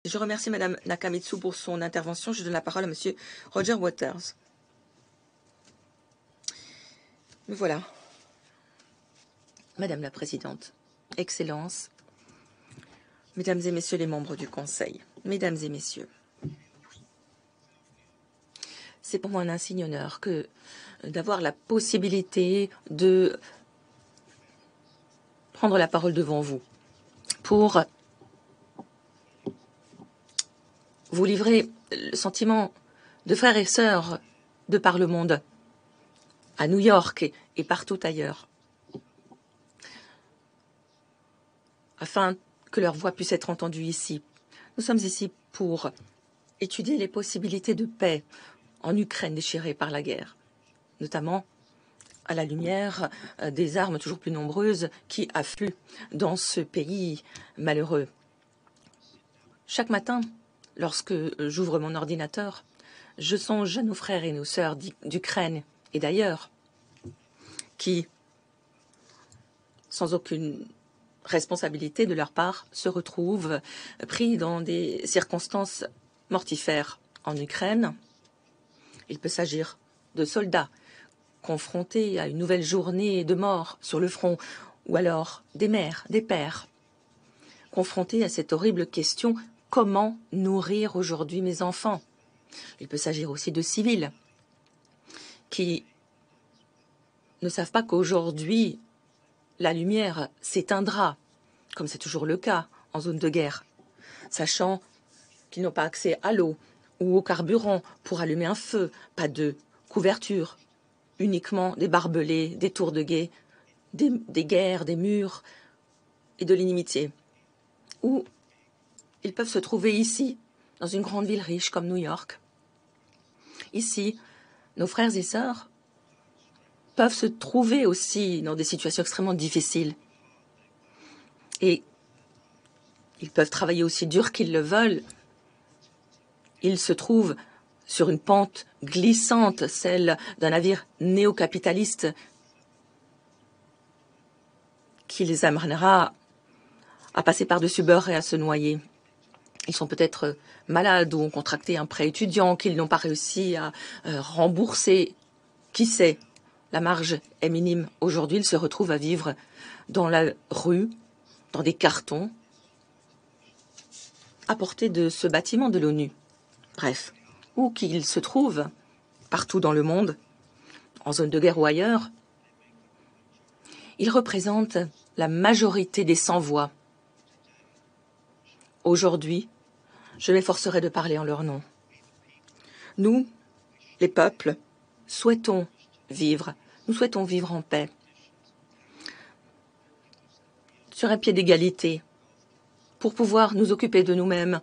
Je remercie Madame Nakamitsu pour son intervention. Je donne la parole à Monsieur Roger Waters. Me voilà. Madame la Présidente, Excellences, Mesdames et Messieurs les membres du Conseil, Mesdames et Messieurs, c'est pour moi un insigne honneur que d'avoir la possibilité de prendre la parole devant vous pour vous livrer le sentiment de frères et sœurs de par le monde, à New York et partout ailleurs, afin que leur voix puisse être entendue ici. Nous sommes ici pour étudier les possibilités de paix en Ukraine déchirée par la guerre, notamment à la lumière des armes toujours plus nombreuses qui affluent dans ce pays malheureux. Chaque matin, lorsque j'ouvre mon ordinateur, je songe à nos frères et nos sœurs d'Ukraine et d'ailleurs, qui, sans aucune responsabilité de leur part, se retrouvent pris dans des circonstances mortifères en Ukraine. Il peut s'agir de soldats confrontés à une nouvelle journée de mort sur le front, ou alors des mères, des pères, confrontés à cette horrible question: comment nourrir aujourd'hui mes enfants? Il peut s'agir aussi de civils qui ne savent pas qu'aujourd'hui la lumière s'éteindra, comme c'est toujours le cas en zone de guerre, sachant qu'ils n'ont pas accès à l'eau ou au carburant pour allumer un feu, pas de couverture, uniquement des barbelés, des tours de guet, des guerres, des murs et de l'inimitié. Ou ils peuvent se trouver ici, dans une grande ville riche comme New York. Ici, nos frères et sœurs peuvent se trouver aussi dans des situations extrêmement difficiles. Et ils peuvent travailler aussi dur qu'ils le veulent. Ils se trouvent sur une pente glissante, celle d'un navire néocapitaliste qui les amènera à passer par-dessus bord et à se noyer. Ils sont peut-être malades ou ont contracté un prêt étudiant qu'ils n'ont pas réussi à rembourser. Qui sait? La marge est minime. Aujourd'hui, ils se retrouvent à vivre dans la rue, dans des cartons, à portée de ce bâtiment de l'ONU. Bref, où qu'ils se trouvent, partout dans le monde, en zone de guerre ou ailleurs, ils représentent la majorité des sans-voix. Aujourd'hui, je m'efforcerai de parler en leur nom. Nous, les peuples, souhaitons vivre. Nous souhaitons vivre en paix, sur un pied d'égalité, pour pouvoir nous occuper de nous-mêmes,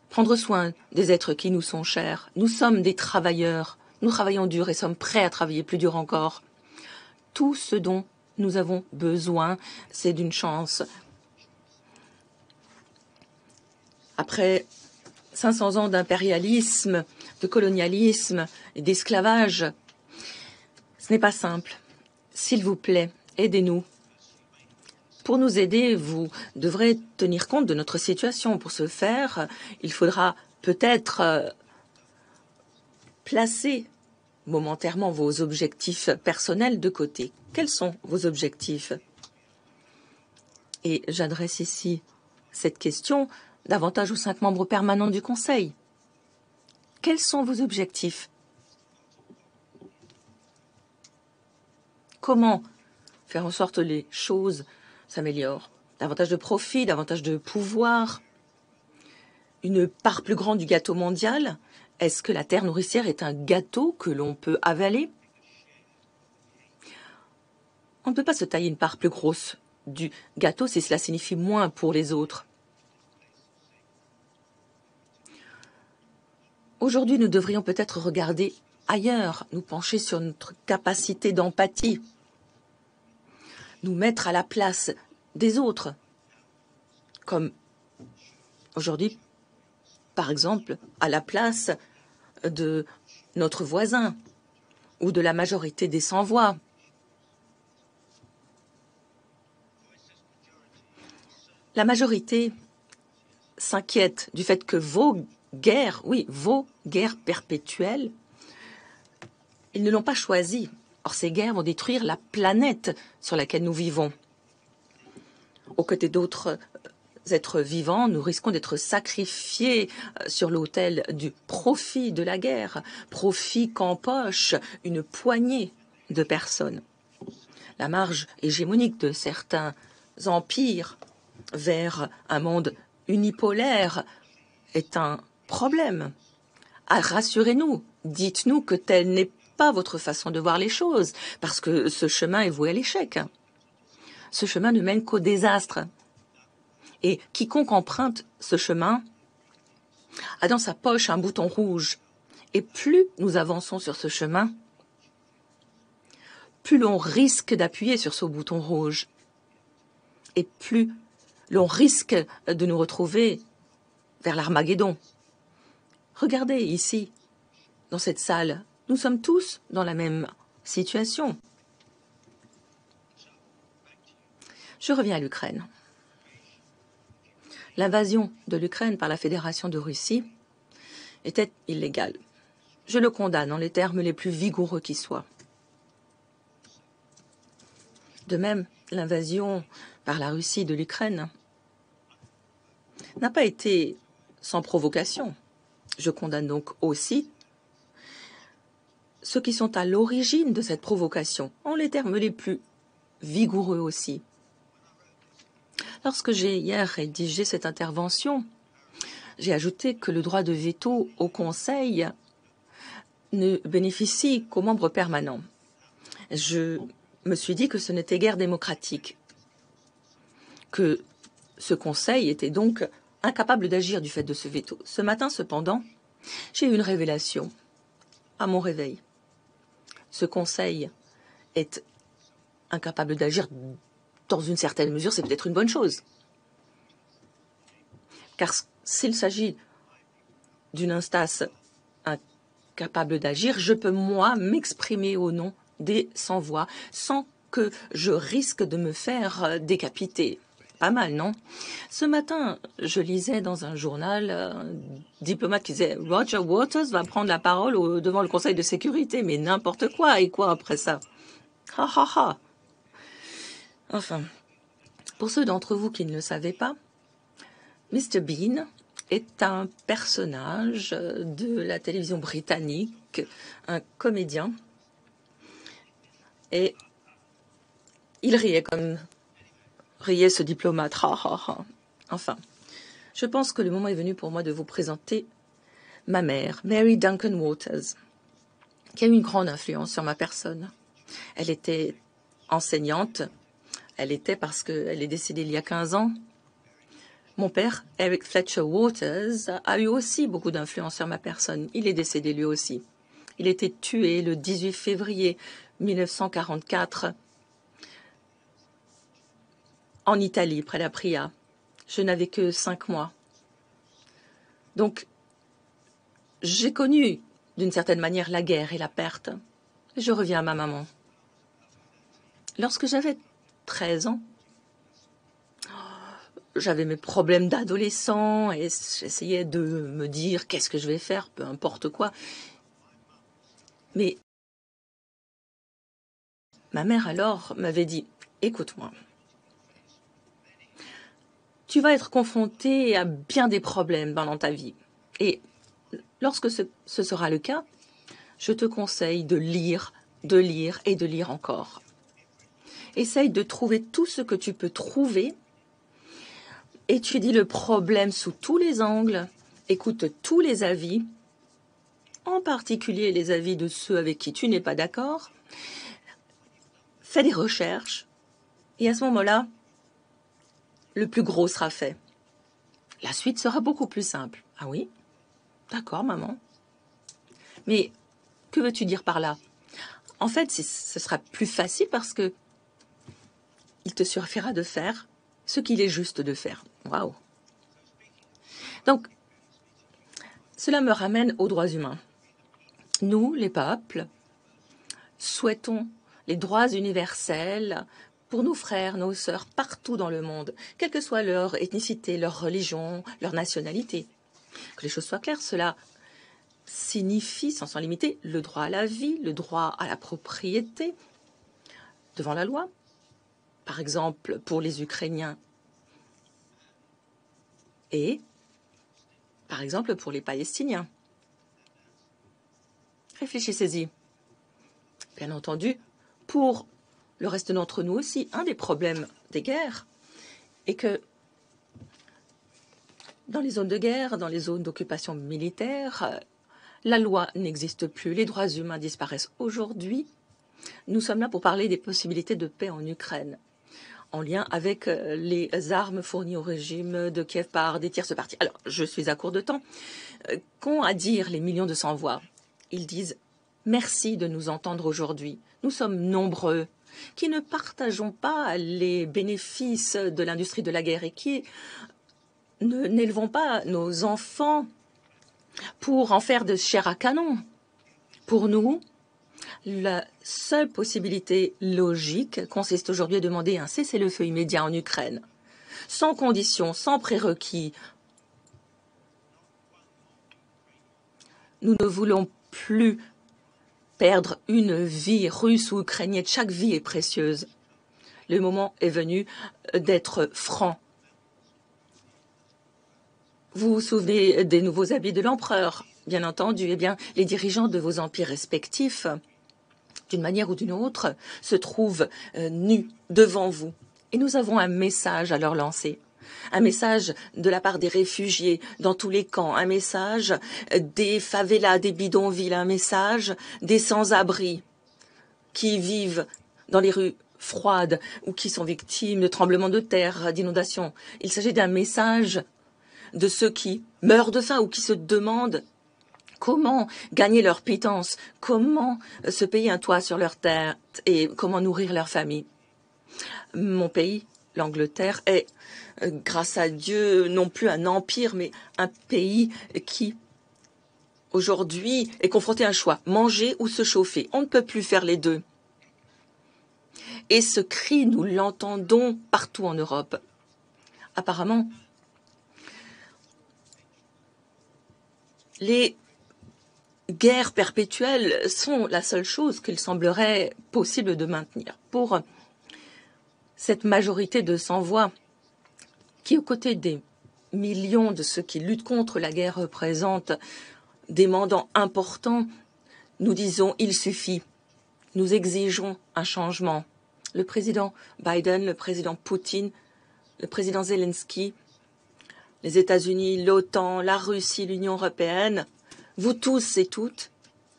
prendre soin des êtres qui nous sont chers. Nous sommes des travailleurs, nous travaillons dur et sommes prêts à travailler plus dur encore. Tout ce dont nous avons besoin, c'est d'une chance. Après 500 ans d'impérialisme, de colonialisme et d'esclavage, ce n'est pas simple. S'il vous plaît, aidez-nous. Pour nous aider, vous devrez tenir compte de notre situation. Pour ce faire, il faudra peut-être placer momentanément vos objectifs personnels de côté. Quels sont vos objectifs? Et j'adresse ici cette question davantage aux 5 membres permanents du Conseil. Quels sont vos objectifs? Comment faire en sorte que les choses s'améliorent? Davantage de profit, davantage de pouvoir, une part plus grande du gâteau mondial? Est-ce que la terre nourricière est un gâteau que l'on peut avaler? On ne peut pas se tailler une part plus grosse du gâteau si cela signifie moins pour les autres. Aujourd'hui, nous devrions peut-être regarder ailleurs, nous pencher sur notre capacité d'empathie, nous mettre à la place des autres, comme aujourd'hui, par exemple, à la place de notre voisin ou de la majorité des sans-voix. La majorité s'inquiètent du fait que vos guerres, oui, vos guerres perpétuelles, ils ne l'ont pas choisi. Or, ces guerres vont détruire la planète sur laquelle nous vivons. Aux côtés d'autres êtres vivants, nous risquons d'être sacrifiés sur l'autel du profit de la guerre, profit qu'empoche une poignée de personnes. La marge hégémonique de certains empires vers un monde unipolaire est un problème. Ah, rassurez-nous, dites-nous que telle n'est pas votre façon de voir les choses, parce que ce chemin est voué à l'échec. Ce chemin ne mène qu'au désastre. Et quiconque emprunte ce chemin a dans sa poche un bouton rouge. Et plus nous avançons sur ce chemin, plus l'on risque d'appuyer sur ce bouton rouge. Et plus l'on risque de nous retrouver vers l'Armageddon. Regardez ici, dans cette salle, nous sommes tous dans la même situation. Je reviens à l'Ukraine. L'invasion de l'Ukraine par la Fédération de Russie était illégale. Je le condamne en les termes les plus vigoureux qui soient. De même, l'invasion par la Russie de l'Ukraine n'a pas été sans provocation. Je condamne donc aussi ceux qui sont à l'origine de cette provocation, en les termes les plus vigoureux aussi. Lorsque j'ai hier rédigé cette intervention, j'ai ajouté que le droit de veto au Conseil ne bénéficie qu'aux membres permanents. Je me suis dit que ce n'était guère démocratique, que ce Conseil était donc incapable d'agir du fait de ce veto. Ce matin, cependant, j'ai eu une révélation à mon réveil. Ce Conseil est incapable d'agir dans une certaine mesure, c'est peut-être une bonne chose. Car s'il s'agit d'une instance incapable d'agir, je peux, moi, m'exprimer au nom des sans-voix, sans que je risque de me faire décapiter. Pas mal, non? Ce matin, je lisais dans un journal un diplomate qui disait « Roger Waters va prendre la parole devant le Conseil de sécurité ». Mais n'importe quoi, et quoi après ça? Ha ha ha. Enfin, pour ceux d'entre vous qui ne le savaient pas, Mr. Bean est un personnage de la télévision britannique, un comédien, et il riait comme riait ce diplomate. Ha, ha, ha. Enfin, je pense que le moment est venu pour moi de vous présenter ma mère, Mary Duncan Waters, qui a eu une grande influence sur ma personne. Elle était enseignante. Elle était parce qu'elle est décédée il y a 15 ans. Mon père, Eric Fletcher Waters, a eu aussi beaucoup d'influence sur ma personne. Il est décédé lui aussi. Il a été tué le 18 février 1944 en Italie, près d'Apria. Je n'avais que 5 mois. Donc, j'ai connu d'une certaine manière la guerre et la perte. Je reviens à ma maman. Lorsque j'avais 13 ans, j'avais mes problèmes d'adolescent et j'essayais de me dire qu'est-ce que je vais faire, peu importe quoi. Mais ma mère alors m'avait dit « Écoute-moi, tu vas être confronté à bien des problèmes dans ta vie. Et lorsque ce sera le cas, je te conseille de lire et de lire encore. Essaye de trouver tout ce que tu peux trouver. Étudie le problème sous tous les angles. Écoute tous les avis, en particulier les avis de ceux avec qui tu n'es pas d'accord. Fais des recherches. Et à ce moment-là, le plus gros sera fait. La suite sera beaucoup plus simple. Ah oui? D'accord, maman. Mais que veux-tu dire par là? En fait, ce sera plus facile parce que il te suffira de faire ce qu'il est juste de faire. Waouh! Donc, cela me ramène aux droits humains. Nous, les peuples, souhaitons les droits universels pour nos frères, nos sœurs, partout dans le monde, quelle que soit leur ethnicité, leur religion, leur nationalité. Que les choses soient claires, cela signifie, sans s'en limiter, le droit à la vie, le droit à la propriété devant la loi. Par exemple, pour les Ukrainiens et, par exemple, pour les Palestiniens. Réfléchissez-y. Bien entendu, pour le reste d'entre nous aussi, un des problèmes des guerres est que dans les zones de guerre, dans les zones d'occupation militaire, la loi n'existe plus, les droits humains disparaissent. Aujourd'hui, nous sommes là pour parler des possibilités de paix en Ukraine, en lien avec les armes fournies au régime de Kiev par des tierces parties. Alors, je suis à court de temps. Qu'ont à dire les millions de sans-voix? Ils disent « Merci de nous entendre aujourd'hui. Nous sommes nombreux qui ne partageons pas les bénéfices de l'industrie de la guerre et qui n'élevons pas nos enfants pour en faire de chair à canon. Pour nous, la seule possibilité logique consiste aujourd'hui à demander un cessez-le-feu immédiat en Ukraine, sans conditions, sans prérequis. Nous ne voulons plus perdre une vie russe ou ukrainienne. Chaque vie est précieuse. Le moment est venu d'être franc. Vous vous souvenez des nouveaux habits de l'empereur, bien entendu. Eh bien, les dirigeants de vos empires respectifs, d'une manière ou d'une autre, se trouvent nus devant vous. Et nous avons un message à leur lancer. Un message de la part des réfugiés dans tous les camps, un message des favelas, des bidonvilles, un message des sans-abri qui vivent dans les rues froides ou qui sont victimes de tremblements de terre, d'inondations. Il s'agit d'un message de ceux qui meurent de faim ou qui se demandent comment gagner leur pitance, comment se payer un toit sur leur tête et comment nourrir leur famille. Mon pays, l'Angleterre, est, grâce à Dieu, non plus un empire, mais un pays qui, aujourd'hui, est confronté à un choix, manger ou se chauffer. On ne peut plus faire les deux. Et ce cri, nous l'entendons partout en Europe. Apparemment, les guerres perpétuelles sont la seule chose qu'il semblerait possible de maintenir. Pour cette majorité de sans-voix qui, aux côtés des millions de ceux qui luttent contre la guerre, représentent des mandants importants, nous disons « il suffit ». Nous exigeons un changement. Le président Biden, le président Poutine, le président Zelensky, les États-Unis, l'OTAN, la Russie, l'Union européenne, vous tous et toutes,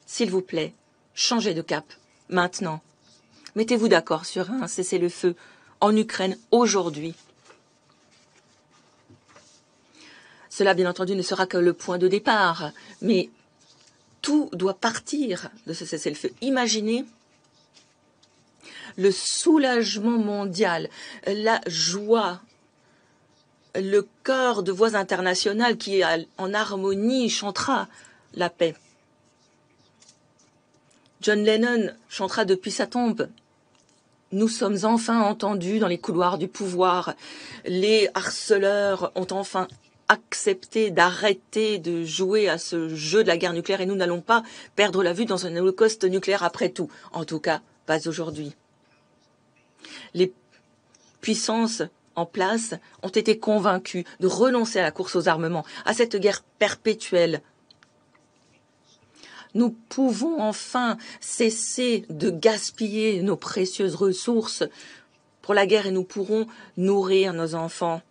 s'il vous plaît, changez de cap, maintenant. Mettez-vous d'accord sur un cessez-le-feu en Ukraine aujourd'hui. Cela, bien entendu, ne sera que le point de départ, mais tout doit partir de ce cessez-le-feu. Imaginez le soulagement mondial, la joie, le chœur de voix internationales qui, en harmonie, chantera la paix. John Lennon chantera depuis sa tombe. Nous sommes enfin entendus dans les couloirs du pouvoir. Les harceleurs ont enfin accepté d'arrêter de jouer à ce jeu de la guerre nucléaire et nous n'allons pas perdre la vue dans un holocauste nucléaire après tout. En tout cas, pas aujourd'hui. Les puissances en place ont été convaincues de renoncer à la course aux armements, à cette guerre perpétuelle. Nous pouvons enfin cesser de gaspiller nos précieuses ressources pour la guerre et nous pourrons nourrir nos enfants,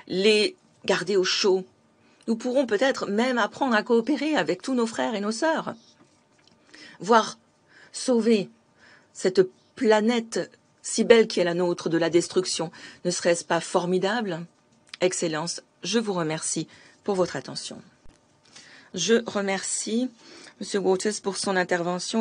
les garder au chaud. Nous pourrons peut-être même apprendre à coopérer avec tous nos frères et nos sœurs, voire sauver cette planète si belle qui est la nôtre de la destruction. Ne serait-ce pas formidable? Excellence, je vous remercie pour votre attention. Je remercie M. Waters pour son intervention.